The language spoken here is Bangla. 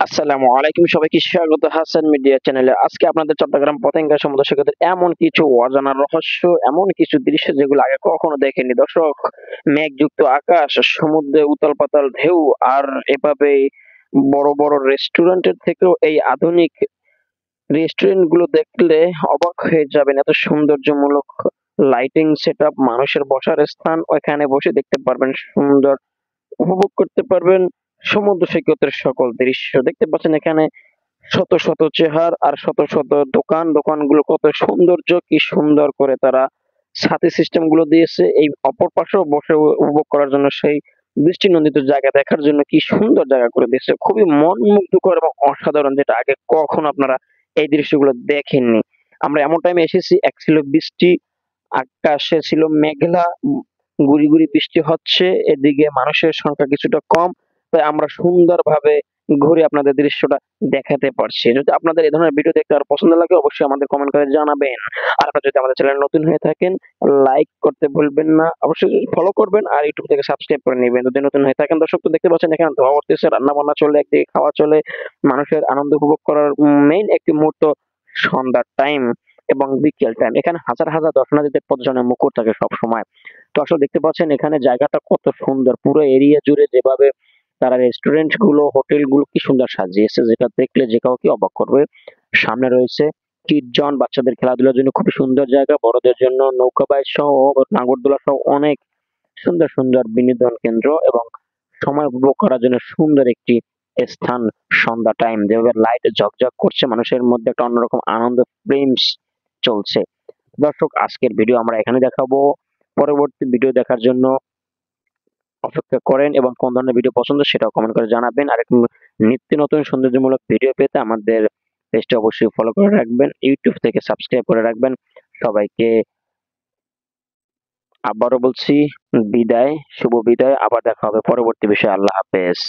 আসসালামু আলাইকুম, সবাইকে স্বাগত হাসান মিডিয়া চ্যানেলে। আজকে আপনাদের চট্টগ্রাম পতেঙ্গা সমুদ্র সৈকতের এমন কিছু অজানা রহস্য, এমন কিছু দৃশ্য যেগুলো আগে কখনো দেখেনি দর্শক। মেঘযুক্ত আকাশ, সমুদ্রে উতাল পাতাল ঢেউ, আর এভাবে বড় বড় রেস্টুরেন্টের থেকেও এই আধুনিক রেস্টুরেন্ট গুলো দেখলে অবাক হয়ে যাবেন। এত সৌন্দর্যমূলক লাইটিং সেট আপ, মানুষের বসার স্থান, ওইখানে বসে দেখতে পারবেন সুন্দর, উপভোগ করতে পারবেন সমুদ্র সৈকতের সকল দৃশ্য। দেখতে পাচ্ছেন এখানে শত শত চেহার আর শত শত দোকান। দোকানগুলো কত সৌন্দর্য, কি সুন্দর করে তারা সাথী সিস্টেম গুলো দিয়েছে এই অপর পাশেও বসে উপভোগ করার জন্য। সেই দৃষ্টিনন্দিত জায়গা দেখার জন্য কি সুন্দর জায়গা করে দিয়েছে, খুবই মন মুগ্ধকর এবং অসাধারণ, যেটা আগে কখনো আপনারা এই দৃশ্যগুলো দেখেননি। আমরা এমন টাইমে এসেছি, এক ছিল বৃষ্টি, আকাশে ছিল মেঘলা, গুড়ি গুড়ি বৃষ্টি হচ্ছে, এদিকে মানুষের সংখ্যা কিছুটা কম, তাই আমরা সুন্দরভাবে ঘুরে আপনাদের দৃশ্যটা দেখাতে পারছি। যদি আপনাদের এই ধরনের ভিডিও দেখতে আর পছন্দ লাগে, অবশ্যই আমাদের কমেন্ট করে জানাবেন। আর আপনারা যদি আমাদের চ্যানেল নতুন হয়ে থাকেন, লাইক করতে ভুলবেন না, অবশ্যই ফলো করবেন আর ইউটিউব থেকে সাবস্ক্রাইব করে নেবেন যদি নতুন হয়ে থাকেন। দর্শক, তো দেখতে পাচ্ছেন এখানে ধোয়া উঠতেছে, রান্না বান্না চলে, একদিকে খাওয়া চলে, মানুষের আনন্দ উপভোগ করার মেইন একটি মুহূর্ত সন্ধ্যার টাইম এবং বিকেল টাইম। এখানে হাজার হাজার দর্শনার্থীদের পদচারণায় মুখর থাকে সব সময়। তো আসলে দেখতে পাচ্ছেন এখানে জায়গাটা কত সুন্দর, পুরো এরিয়া জুড়ে যেভাবে তারা রেস্টুরেন্ট গুলো, হোটেল গুলো কি সুন্দর সাজিয়েছে, যেটা দেখলে যে কাউকে অবাক করবে। সামনে রয়েছে কিড জোন, বাচ্চাদের খেলাধুলার জন্য খুবই সুন্দর জায়গা, বড়দের জন্য নৌকা বাইচ সহ, নাগরদোলা সহ অনেক সুন্দর সুন্দর বিনোদন কেন্দ্র এবং সময় উপভোগ করার জন্য সুন্দর একটি স্থান। সন্ধ্যা টাইম যেভাবে লাইট ঝকঝক করছে, মানুষের মধ্যে একটা অন্যরকম আনন্দ প্রেমস চলছে। দর্শক, আজকের ভিডিও আমরা এখানে দেখাবো। পরবর্তী ভিডিও দেখার জন্য অপেক্ষা করেন এবং কোন ধরনের ভিডিও পছন্দ সেটাও কমেন্ট করে জানাবেন। আর এরকম নিত্য নতুন সৌন্দর্যমূলক ভিডিও পেতে আমাদের পেজটা অবশ্যই ফলো করে রাখবেন, ইউটিউব থেকে সাবস্ক্রাইব করে রাখবেন। সবাইকে আবারও বলছি বিদায়, শুভ বিদায়। আবার দেখা হবে পরবর্তী বিষয়ে। আল্লাহ হাফেজ।